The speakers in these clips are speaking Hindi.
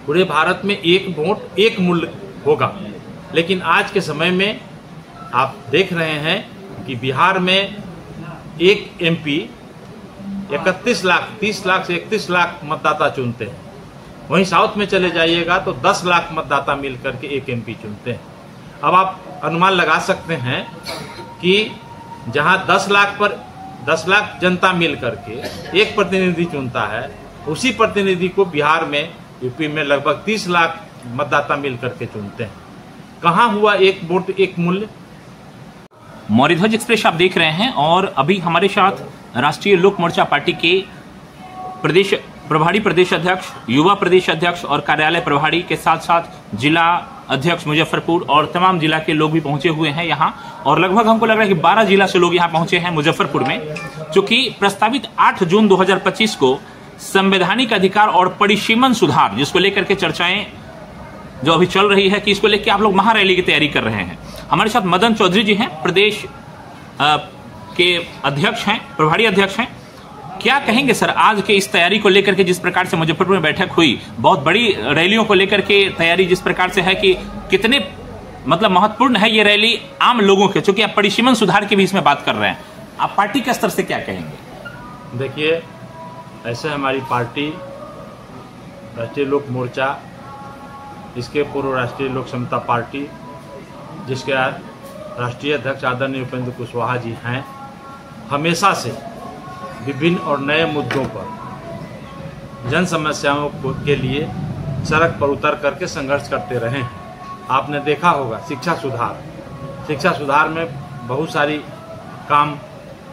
पूरे भारत में एक वोट एक मूल्य होगा। लेकिन आज के समय में आप देख रहे हैं कि बिहार में एक एमपी 31 लाख 30 लाख से 31 लाख मतदाता चुनते हैं। वहीं साउथ में चले जाइएगा तो 10 लाख मतदाता मिल करके एक एमपी चुनते हैं। अब आप अनुमान लगा सकते हैं कि जहां 10 लाख जनता मिल करके एक प्रतिनिधि चुनता है, उसी प्रतिनिधि को बिहार में यूपी में लगभग 30 लाख मतदाता मिल करके चुनते हैं। कहां हुआ एक वोट एक मूल्य? मौर्यध्वज एक्सप्रेस आप देख रहे हैं और अभी हमारे साथ राष्ट्रीय लोक मोर्चा पार्टी के प्रभारी प्रदेश अध्यक्ष, युवा प्रदेश अध्यक्ष और कार्यालय प्रभारी के साथ साथ जिला अध्यक्ष मुजफ्फरपुर और तमाम जिला के लोग भी पहुंचे हुए हैं यहाँ। और लगभग हमको लग रहा है कि 12 जिला से लोग यहाँ पहुंचे हैं मुजफ्फरपुर में, जो कि प्रस्तावित 8 जून 2025 को संवैधानिक अधिकार और परिसीमन सुधार जिसको लेकर के चर्चाएं जो अभी चल रही है कि इसको लेकर आप लोग महारैली की तैयारी कर रहे हैं। हमारे साथ मदन चौधरी जी हैं, प्रदेश के अध्यक्ष हैं, प्रभारी अध्यक्ष हैं। क्या कहेंगे सर आज के इस तैयारी को लेकर के, जिस प्रकार से मुजफ्फरपुर में बैठक हुई, बहुत बड़ी रैलियों को लेकर के तैयारी जिस प्रकार से है कि कितने मतलब महत्वपूर्ण है ये रैली आम लोगों के, चूंकि आप परिसीमन सुधार की भी इसमें बात कर रहे हैं, आप पार्टी के स्तर से क्या कहेंगे? देखिए, ऐसे हमारी पार्टी राष्ट्रीय लोक मोर्चा, इसके पूर्व राष्ट्रीय लोक समता पार्टी जिसके राष्ट्रीय अध्यक्ष आदरणीय उपेंद्र कुशवाहा जी हैं, हमेशा से विभिन्न और नए मुद्दों पर जन समस्याओं के लिए सड़क पर उतर करके संघर्ष करते रहे हैं। आपने देखा होगा शिक्षा सुधार में बहुत सारी काम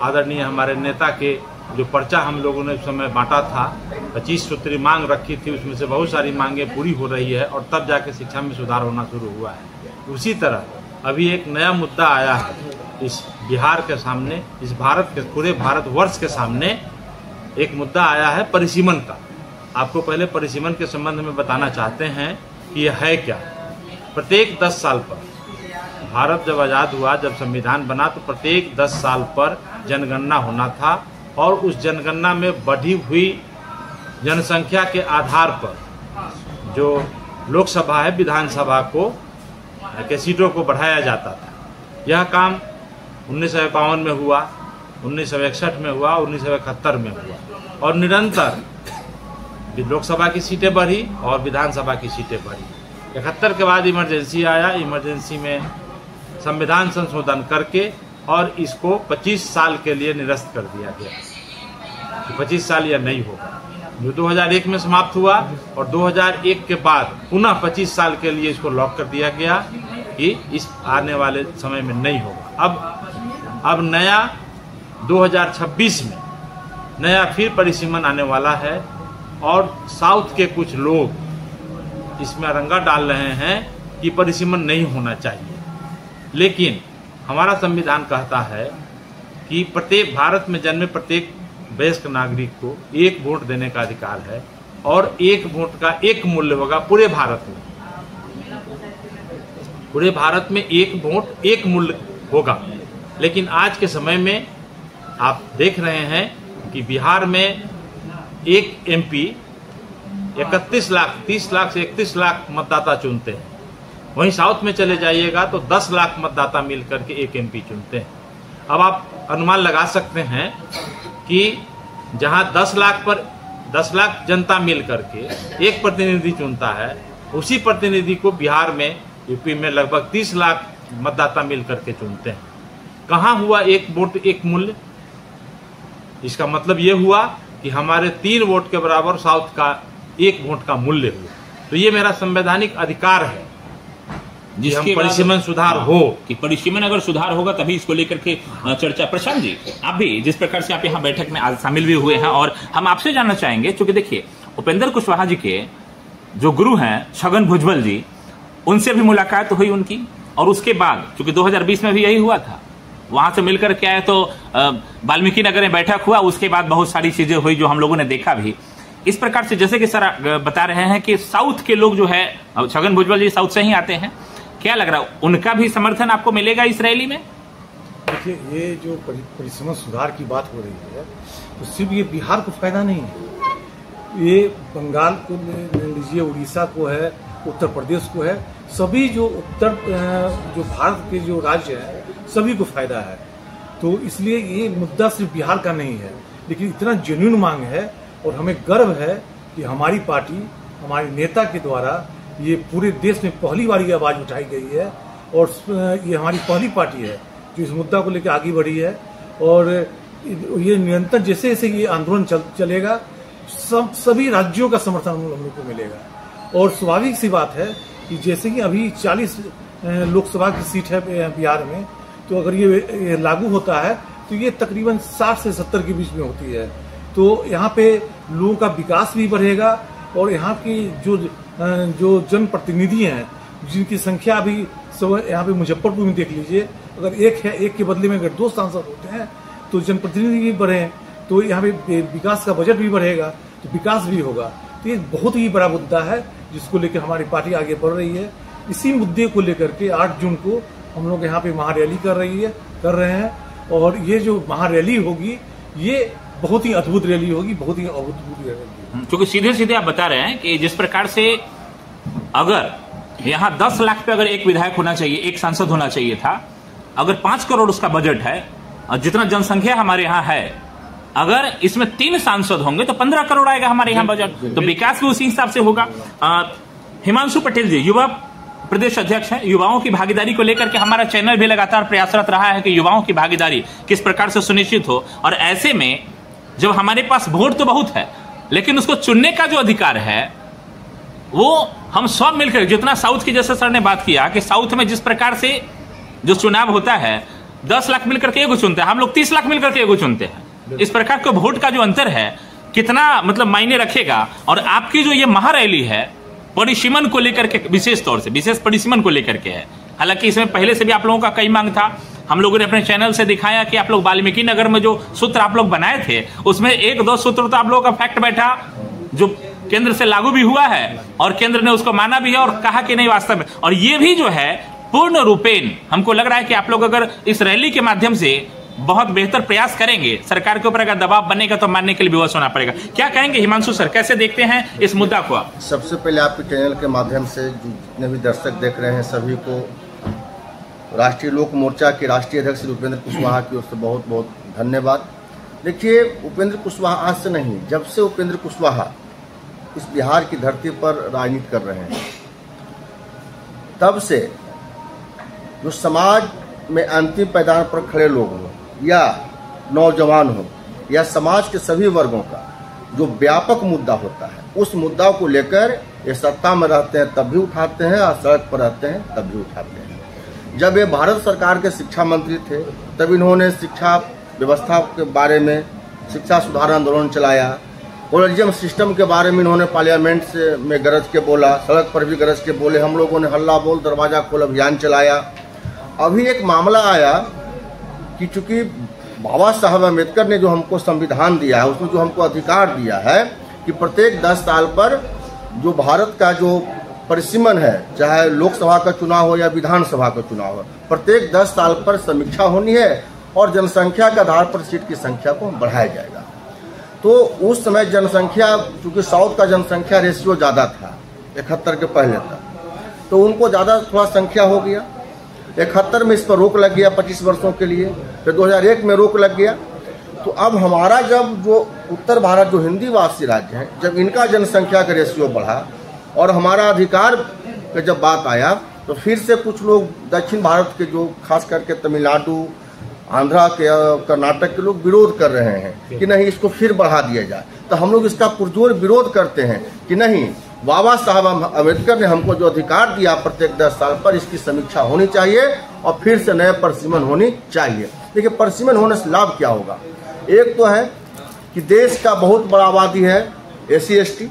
आदरणीय हमारे नेता के जो पर्चा हम लोगों ने उस समय बांटा था, 25 सूत्री मांग रखी थी, उसमें से बहुत सारी मांगें पूरी हो रही है और तब जाके शिक्षा में सुधार होना शुरू हुआ है। उसी तरह अभी एक नया मुद्दा आया है इस बिहार के सामने, इस भारत के पूरे भारतवर्ष के सामने एक मुद्दा आया है परिसीमन का। आपको पहले परिसीमन के संबंध में बताना चाहते हैं कि यह है क्या। प्रत्येक 10 साल पर, भारत जब आज़ाद हुआ, जब संविधान बना, तो प्रत्येक 10 साल पर जनगणना होना था और उस जनगणना में बढ़ी हुई जनसंख्या के आधार पर जो लोकसभा है, विधानसभा के सीटों को बढ़ाया जाता था। यह काम 1951 में हुआ, 1961 में हुआ, 1971 में हुआ और निरंतर लोकसभा की सीटें बढ़ी और विधानसभा की सीटें बढ़ी। 71 के बाद इमरजेंसी आया, इमरजेंसी में संविधान संशोधन करके और इसको 25 साल के लिए निरस्त कर दिया गया कि 25 साल यह नहीं होगा, जो 2001 में समाप्त हुआ और 2001 के बाद पुनः 25 साल के लिए इसको लॉक कर दिया गया कि इस आने वाले समय में नहीं होगा। अब नया 2026 में नया फिर परिसीमन आने वाला है और साउथ के कुछ लोग इसमें अरंगा डाल रहे हैं कि परिसीमन नहीं होना चाहिए। लेकिन हमारा संविधान कहता है कि प्रत्येक भारत में जन्मे प्रत्येक वयस्क नागरिक को एक वोट देने का अधिकार है और एक वोट का एक मूल्य होगा पूरे भारत में। पूरे भारत में एक वोट एक मूल्य होगा। लेकिन आज के समय में आप देख रहे हैं कि बिहार में एक एमपी 31 लाख 30 लाख से 31 लाख मतदाता चुनते हैं। वहीं साउथ में चले जाइएगा तो 10 लाख मतदाता मिल करके एक एमपी चुनते हैं। अब आप अनुमान लगा सकते हैं कि जहां 10 लाख जनता मिल करके एक प्रतिनिधि चुनता है, उसी प्रतिनिधि को बिहार में यूपी में लगभग 30 लाख मतदाता मिल करके चुनते हैं। कहां हुआ एक वोट एक मूल्य? इसका मतलब यह हुआ कि हमारे 3 वोट के बराबर साउथ का एक वोट का मूल्य हुआ। तो ये मेरा संवैधानिक अधिकार है जिसके परिसीमन सुधार हो, कि परिसीमन अगर सुधार होगा तभी इसको लेकर के चर्चा। प्रशांत जी, आप भी जिस प्रकार से आप यहाँ बैठक में आज शामिल भी हुए हैं और हम आपसे जानना चाहेंगे, क्योंकि देखिए उपेंद्र कुशवाहा जी के जो गुरु हैं छगन भुजबल जी, उनसे भी मुलाकात हुई उनकी और उसके बाद चूंकि 2020 में भी यही हुआ था, वहां से मिलकर के आए तो वाल्मीकि नगर में बैठक हुआ, उसके बाद बहुत सारी चीजें हुई जो हम लोगों ने देखा भी। इस प्रकार से जैसे कि सर बता रहे हैं कि साउथ के लोग जो है, छगन भुजबल जी साउथ से ही आते हैं, क्या लग रहा है उनका भी समर्थन आपको मिलेगा इस रैली में? देखिए, ये जो परिसीमन सुधार की बात हो रही है तो सिर्फ ये बिहार को फायदा नहीं है, ये बंगाल को ले लीजिए, उड़ीसा को है, उत्तर प्रदेश को है, सभी जो जो भारत के जो राज्य हैं सभी को फायदा है। तो इसलिए ये मुद्दा सिर्फ बिहार का नहीं है, लेकिन इतना जेन्युइन मांग है और हमें गर्व है कि हमारी पार्टी, हमारे नेता के द्वारा ये पूरे देश में पहली बार ये आवाज उठाई गई है और ये हमारी पहली पार्टी है जो इस मुद्दा को लेकर आगे बढ़ी है। और ये निरंतर जैसे जैसे ये आंदोलन चलेगा सभी राज्यों का समर्थन हम लोगों को मिलेगा। और स्वाभाविक सी बात है कि जैसे कि अभी 40 लोकसभा की सीट है बिहार में, तो अगर ये लागू होता है तो ये तकरीबन 60 से 70 के बीच में होती है। तो यहाँ पे लोगों का विकास भी बढ़ेगा और यहाँ की जो जनप्रतिनिधि हैं जिनकी संख्या अभी यहाँ पे मुजफ्फरपुर में देख लीजिए, अगर एक के बदले में अगर 2 सांसद होते हैं तो जनप्रतिनिधि भी बढ़े, तो यहाँ पे विकास का बजट भी बढ़ेगा, तो विकास भी होगा। तो ये बहुत ही बड़ा मुद्दा है जिसको लेकर हमारी पार्टी आगे बढ़ रही है। इसी मुद्दे को लेकर के 8 जून को हम लोग यहाँ पे महारैली कर रहे हैं और ये जो महारैली होगी ये बहुत ही अद्भुत रैली होगी, बहुत ही अद्भुत रैली। क्योंकि सीधे सीधे आप बता रहे हैं कि जिस प्रकार से अगर यहाँ 10 लाख पे अगर एक विधायक होना चाहिए, एक सांसद होना चाहिए था, अगर 5 करोड़ उसका बजट है और जितना जनसंख्या हमारे यहाँ है, अगर इसमें 3 सांसद होंगे तो 15 करोड़ आएगा हमारे यहाँ बजट, तो विकास भी उसी हिसाब से होगा। हिमांशु पटेल जी युवा प्रदेश अध्यक्ष है, युवाओं की भागीदारी को लेकर के हमारा चैनल भी लगातार प्रयासरत रहा है कि युवाओं की भागीदारी किस प्रकार से सुनिश्चित हो। और ऐसे में जब हमारे पास वोट तो बहुत है लेकिन उसको चुनने का जो अधिकार है वो हम सब मिलकर, जितना साउथ की जैसे सर ने बात किया कि साउथ में जिस प्रकार से जो चुनाव होता है 10 लाख मिलकर के एगो चुनते हैं, हम लोग 30 लाख मिलकर के एगो चुनते हैं। इस प्रकार का वोट का जो अंतर है कितना मतलब मायने रखेगा। और आपकी जो ये महारैली है परिसीमन को लेकर के, विशेष तौर से विशेष परिसीमन को लेकर के है। हालांकि इसमें पहले से भी आप लोगों का कई मांग था, हम लोगों ने अपने चैनल से दिखाया कि आप लोग वाल्मीकि नगर में जो सूत्र आप लोग बनाए थे उसमें 1-2 सूत्र तो आप लोगों का फैक्ट बैठा जो केंद्र से लागू भी हुआ है और केंद्र ने उसको माना भी है और कहा कि नहीं वास्तव में। और ये भी जो है पूर्ण रूपेण हमको लग रहा है कि आप लोग अगर इस रैली के माध्यम से बहुत बेहतर प्रयास करेंगे, सरकार के ऊपर अगर दबाव बनेगा तो मानने के लिए विवश होना पड़ेगा। क्या कहेंगे हिमांशु सर, कैसे देखते हैं इस मुद्दा को आप? सबसे पहले आपके चैनल के माध्यम से जितने भी दर्शक देख रहे हैं सभी को राष्ट्रीय लोक मोर्चा के राष्ट्रीय अध्यक्ष उपेंद्र कुशवाहा की ओर से बहुत बहुत धन्यवाद। देखिए, उपेंद्र कुशवाहा आज से नहीं, जब से उपेंद्र कुशवाहा इस बिहार की धरती पर राजनीति कर रहे हैं तब से जो समाज में अंतिम पायदान पर खड़े लोग हों या नौजवान हो या समाज के सभी वर्गों का जो व्यापक मुद्दा होता है उस मुद्दा को लेकर ये सत्ता में रहते हैं तब भी उठाते हैं और सड़क पर रहते हैं तब भी उठाते हैं। जब ये भारत सरकार के शिक्षा मंत्री थे तब इन्होंने शिक्षा व्यवस्था के बारे में शिक्षा सुधार आंदोलन चलाया, कॉलेजियम सिस्टम के बारे में इन्होंने पार्लियामेंट से में गरज के बोला, सड़क पर भी गरज के बोले, हम लोगों ने हल्ला बोल दरवाजा खोल अभियान चलाया। अभी एक मामला आया कि चूंकि बाबा साहब अम्बेडकर ने जो हमको संविधान दिया है उसमें जो हमको अधिकार दिया है कि प्रत्येक 10 साल पर जो भारत का जो परिसीमन है, चाहे लोकसभा का चुनाव हो या विधानसभा का चुनाव हो, प्रत्येक 10 साल पर समीक्षा होनी है और जनसंख्या के आधार पर सीट की संख्या को बढ़ाया जाएगा। तो उस समय जनसंख्या, चूंकि साउथ का जनसंख्या रेशियो ज़्यादा था 71 के पहले तक, तो उनको ज़्यादा थोड़ा संख्या हो गया। 71 में इस पर रोक लग गया 25 वर्षों के लिए, फिर 2001 में रोक लग गया। तो अब हमारा जब जो उत्तर भारत जो हिंदी भाषी राज्य है, जब इनका जनसंख्या का रेशियो बढ़ा और हमारा अधिकार का जब बात आया तो फिर से कुछ लोग दक्षिण भारत के जो खास करके तमिलनाडु, आंध्रा के, कर्नाटक के लोग विरोध कर रहे हैं कि नहीं इसको फिर बढ़ा दिया जाए। तो हम लोग इसका पुरजोर विरोध करते हैं कि नहीं, बाबा साहब अम्बेडकर ने हमको जो अधिकार दिया प्रत्येक 10 साल पर इसकी समीक्षा होनी चाहिए और फिर से नए परिसीमन होनी चाहिए। देखिए, परिसीमन होने से लाभ क्या होगा? एक तो है कि देश का बहुत बड़ा आबादी है SC/ST,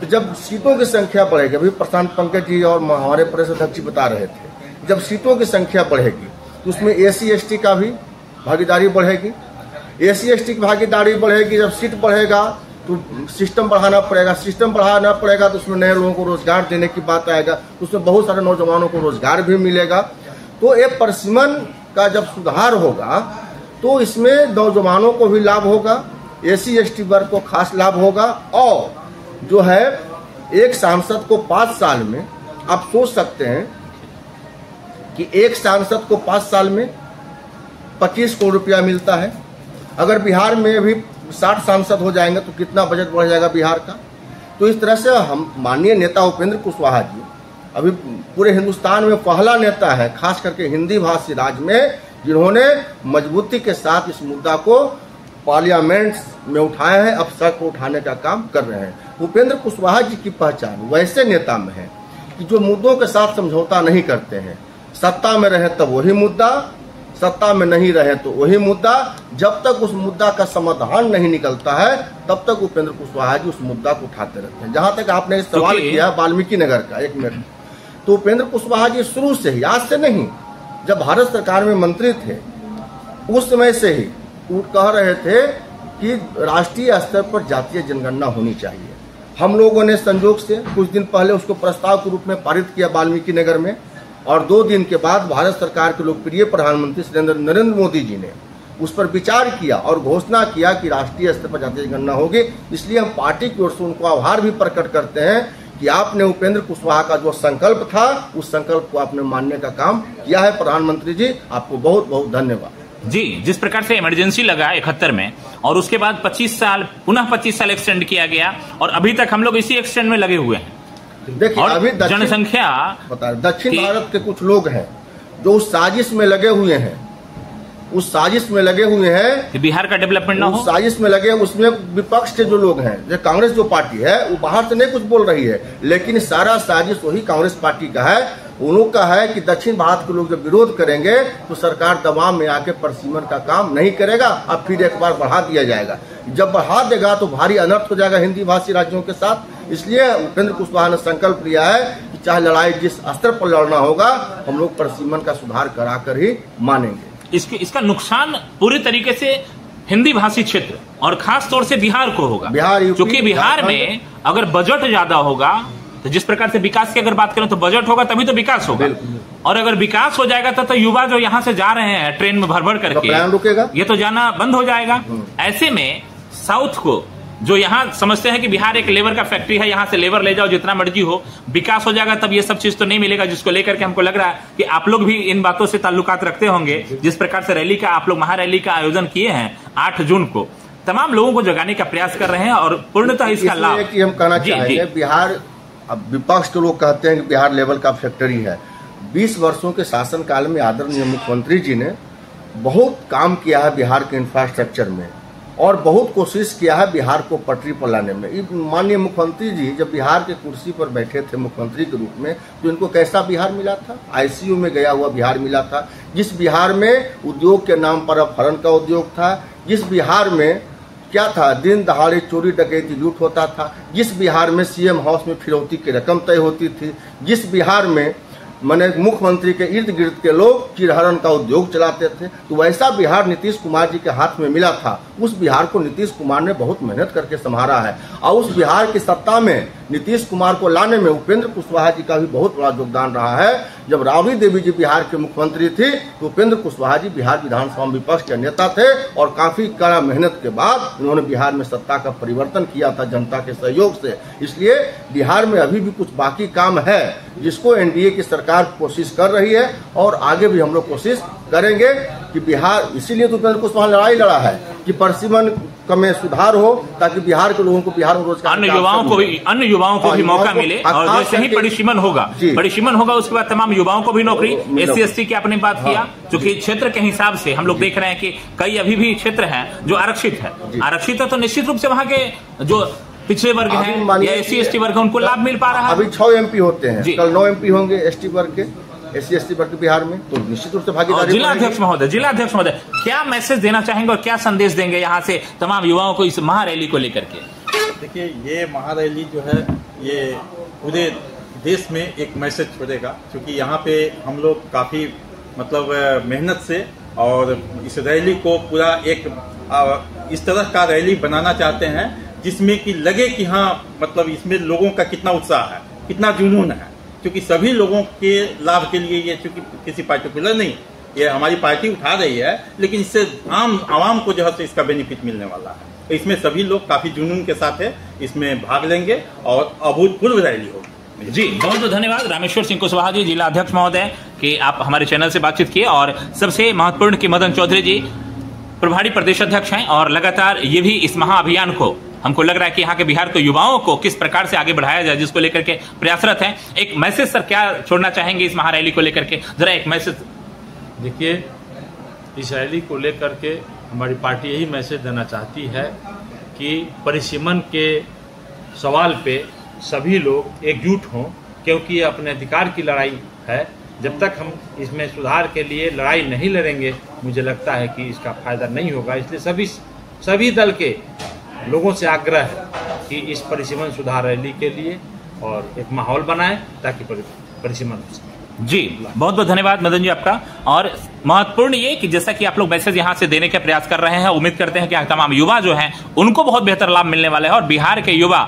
तो जब सीटों की संख्या बढ़ेगी, अभी प्रशांत पंकज जी और हमारे प्रदेश अध्यक्ष जी बता रहे थे, जब सीटों की संख्या बढ़ेगी तो उसमें SC/ST का भी भागीदारी बढ़ेगी। SC/ST की भागीदारी बढ़ेगी, जब सीट बढ़ेगा तो सिस्टम बढ़ाना पड़ेगा, सिस्टम बढ़ाना पड़ेगा तो उसमें नए लोगों को रोजगार देने की बात आएगा, तो उसमें बहुत सारे नौजवानों को रोजगार भी मिलेगा। तो ये परिसीमन का जब सुधार होगा तो इसमें नौजवानों को भी लाभ होगा, SC/ST वर्ग को खास लाभ होगा और जो है एक सांसद को 5 साल में, आप सोच सकते हैं कि एक सांसद को 5 साल में 25 करोड़ रुपया मिलता है। अगर बिहार में भी 60 सांसद हो जाएंगे तो कितना बजट बढ़ जाएगा बिहार का। तो इस तरह से हम माननीय नेता उपेंद्र कुशवाहा जी अभी पूरे हिंदुस्तान में पहला नेता है, खास करके हिंदी भाषी राज्य में, जिन्होंने मजबूती के साथ इस मुद्दा को पार्लियामेंट में उठाया है, अब सड़क को उठाने का काम कर रहे हैं। उपेंद्र कुशवाहा जी की पहचान वैसे नेता में है कि जो मुद्दों के साथ समझौता नहीं करते हैं। सत्ता में रहे तब वही मुद्दा, सत्ता में नहीं रहे तो वही मुद्दा। जब तक उस मुद्दा का समाधान नहीं निकलता है तब तक उपेंद्र कुशवाहा जी उस मुद्दा को उठाते रहते हैं। जहां तक आपने सवाल किया वाल्मीकि नगर का, 1 मिनट, तो उपेंद्र कुशवाहा जी शुरू से ही, आज से नहीं, जब भारत सरकार में मंत्री थे उस समय से ही वो कह रहे थे कि राष्ट्रीय स्तर पर जातीय जनगणना होनी चाहिए। हम लोगों ने संयोग से कुछ दिन पहले उसको प्रस्ताव के रूप में पारित किया वाल्मीकि नगर में, और 2 दिन के बाद भारत सरकार के लोकप्रिय प्रधानमंत्री श्री नरेंद्र मोदी जी ने उस पर विचार किया और घोषणा किया कि राष्ट्रीय स्तर पर जातीय जनगणना होगी। इसलिए हम पार्टी की ओर से उनको आभार भी प्रकट करते हैं कि आपने उपेंद्र कुशवाहा का जो संकल्प था उस संकल्प को आपने मानने का काम किया है। प्रधानमंत्री जी, आपको बहुत बहुत धन्यवाद। जी, जिस प्रकार से इमरजेंसी लगा 71 में और उसके बाद 25 साल पुनः 25 साल एक्सटेंड किया गया और अभी तक हम लोग इसी एक्सटेंड में लगे हुए हैं। देखिए, अभी जनसंख्या बता, दक्षिण भारत के कुछ लोग हैं जो उस साजिश में लगे हुए हैं, उस साजिश में लगे हुए हैं कि बिहार का डेवलपमेंट ना हो। साजिश में लगे, उसमें विपक्ष के जो लोग हैं, जो कांग्रेस जो पार्टी है, वो बाहर से नहीं कुछ बोल रही है, लेकिन सारा साजिश वही कांग्रेस पार्टी का है। उन लोग का है कि दक्षिण भारत के लोग जब विरोध करेंगे तो सरकार दबाव में आके परिसीमन का काम नहीं करेगा, अब फिर एक बार बढ़ा दिया जाएगा। जब बढ़ा देगा तो भारी अनर्थ हो जाएगा हिंदी भाषी राज्यों के साथ। इसलिए उपेंद्र कुशवाहा ने संकल्प लिया है कि चाहे लड़ाई जिस स्तर पर लड़ना होगा, हम लोग परिसीमन का सुधार कराकर ही मानेंगे। इसका नुकसान पूरी तरीके से हिंदी भाषी क्षेत्र और खास तौर से बिहार को होगा। क्योंकि बिहार में अगर बजट ज्यादा होगा तो जिस प्रकार से विकास की अगर बात करें तो बजट होगा तभी तो विकास होगा, और अगर विकास हो जाएगा तो युवा जो यहाँ से जा रहे हैं ट्रेन में भर भर करके, रुकेगा, ये तो जाना बंद हो जाएगा। ऐसे में साउथ को जो यहाँ समझते हैं कि बिहार एक लेबर का फैक्ट्री है, यहाँ से लेबर ले जाओ जितना मर्जी हो, विकास हो जाएगा तब ये सब चीज तो नहीं मिलेगा, जिसको लेकर के हमको लग रहा है कि आप लोग भी इन बातों से ताल्लुकात रखते होंगे। जिस प्रकार से रैली का आप लोग महारैली का आयोजन किए हैं 8 जून को, तमाम लोगों को जगाने का प्रयास कर रहे हैं और पूर्णतः इसका लाभ कि हम कहना चाहेंगे, बिहार, अब विपक्ष के लोग कहते हैं कि बिहार लेवल का फैक्ट्री है। 20 वर्षों के शासनकाल में आदरणीय मुख्यमंत्री जी ने बहुत काम किया है बिहार के इंफ्रास्ट्रक्चर में और बहुत कोशिश किया है बिहार को पटरी पर लाने में। माननीय मुख्यमंत्री जी जब बिहार के कुर्सी पर बैठे थे मुख्यमंत्री के रूप में, तो इनको कैसा बिहार मिला था? ICU में गया हुआ बिहार मिला था। जिस बिहार में उद्योग के नाम पर अपहरण का उद्योग था, जिस बिहार में क्या था, दिन दहाड़े चोरी डकैती लूट होता था, जिस बिहार में CM हाउस में फिरौती की रकम तय होती थी, जिस बिहार में मैंने मुख्यमंत्री के इर्द गिर्द के लोग चिरहरण का उद्योग चलाते थे, तो वैसा बिहार नीतीश कुमार जी के हाथ में मिला था। उस बिहार को नीतीश कुमार ने बहुत मेहनत करके संभाला है और उस बिहार की सत्ता में नीतीश कुमार को लाने में उपेंद्र कुशवाहा जी का भी बहुत बड़ा योगदान रहा है। जब राबड़ी देवी जी बिहार के मुख्यमंत्री थी तो उपेंद्र कुशवाहा जी बिहार विधानसभा में विपक्ष के नेता थे और काफी कड़ा मेहनत के बाद उन्होंने बिहार में सत्ता का परिवर्तन किया था जनता के सहयोग से। इसलिए बिहार में अभी भी कुछ बाकी काम है जिसको NDA की सरकार कोशिश कर रही है और आगे भी हम लोग कोशिश करेंगे कि बिहार, इसीलिए तो उपेंद्र कुशवाहा लड़ाई लड़ा है कि परिसीमन में सुधार हो ताकि बिहार के लोगों को बिहार में रोजगार, अन्य युवाओं को भी मौका मिले। और जैसे ही परिसीमन होगा उसके बाद तमाम युवाओं को भी नौकरी। SC/ST की आपने बात किया, क्योंकि क्षेत्र के हिसाब से हम लोग देख रहे हैं कि कई अभी भी क्षेत्र हैं जो आरक्षित है। आरक्षित है तो निश्चित रूप से वहाँ के जो पिछड़े वर्ग हैं या SC/ST वर्ग है उनको लाभ मिल पा रहा है। अभी 6 MP होते हैं, कल 9 MP होंगे ST वर्ग के, SC/ST वर्ग बिहार में, तो निश्चित रूप से भागीदारी। जिलाध्यक्ष महोदय क्या मैसेज देना चाहेंगे और क्या संदेश देंगे यहाँ से तमाम युवाओं को इस महारैली को लेकर के? देखिए, ये महारैली जो है ये पूरे देश में एक मैसेज छोड़ेगा, क्योंकि यहाँ पे हम लोग काफी मतलब मेहनत से और इस रैली को पूरा एक इस तरह का रैली बनाना चाहते हैं जिसमें कि लगे कि हाँ मतलब इसमें लोगों का कितना उत्साह है, कितना जुनून है, क्योंकि सभी लोगों के लाभ के लिए ये, चूंकि किसी पार्टिकुलर नहीं, ये हमारी पार्टी उठा रही है, लेकिन इससे आम आवाम को जो है इसका बेनिफिट मिलने वाला है। इसमें सभी लोग काफी जुनून के साथ है इसमें भाग लेंगे और अभूतपूर्व रैली होगी। जी बहुत बहुत धन्यवाद रामेश्वर सिंह कुशवाहा जी, जिला अध्यक्ष महोदय, कि आप हमारे चैनल से बातचीत किए। और सबसे महत्वपूर्ण कि मदन चौधरी जी प्रभारी प्रदेश अध्यक्ष हैं और लगातार ये भी इस महाअभियान को, हमको लग रहा है कि यहाँ के बिहार के युवाओं को किस प्रकार से आगे बढ़ाया जाए, जिसको लेकर के प्रयासरत हैं। एक मैसेज सर क्या छोड़ना चाहेंगे इस महारैली को लेकर के, जरा एक मैसेज। देखिए, इस रैली को लेकर के हमारी पार्टी यही मैसेज देना चाहती है कि परिसीमन के सवाल पे सभी लोग एकजुट हों, क्योंकि ये अपने अधिकार की लड़ाई है। जब तक हम इसमें सुधार के लिए लड़ाई नहीं लड़ेंगे, मुझे लगता है कि इसका फायदा नहीं होगा। इसलिए सभी दल के लोगों से आग्रह है कि इस परिसीमन सुधार रैली के लिए और एक माहौल बनाएं ताकि परिसीमन हो सके। जी बहुत बहुत धन्यवाद मदन जी आपका। और महत्वपूर्ण ये कि जैसा कि आप लोग मैसेज यहाँ से देने का प्रयास कर रहे हैं, उम्मीद करते हैं कि तमाम युवा जो हैं उनको बहुत बेहतर लाभ मिलने वाला है। और बिहार के युवा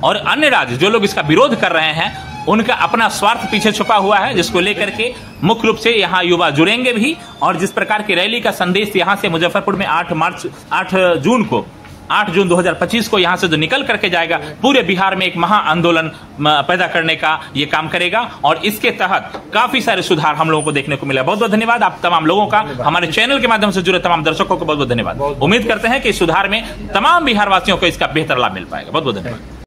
और अन्य राज्य जो लोग इसका विरोध कर रहे हैं, उनका अपना स्वार्थ पीछे छुपा हुआ है, जिसको लेकर के मुख्य रूप से यहाँ युवा जुड़ेंगे भी। और जिस प्रकार की रैली का संदेश यहाँ से मुजफ्फरपुर में 8 जून 2025 को यहाँ से जो निकल करके जाएगा, पूरे बिहार में एक महा आंदोलन पैदा करने का ये काम करेगा। और इसके तहत काफी सारे सुधार हम लोगों को देखने को मिला। बहुत बहुत धन्यवाद आप तमाम लोगों का, हमारे चैनल के माध्यम से जुड़े तमाम दर्शकों को बहुत बहुत धन्यवाद। उम्मीद करते हैं कि इस सुधार में तमाम बिहार वासियों को इसका बेहतर लाभ मिल पाएगा। बहुत बहुत धन्यवाद।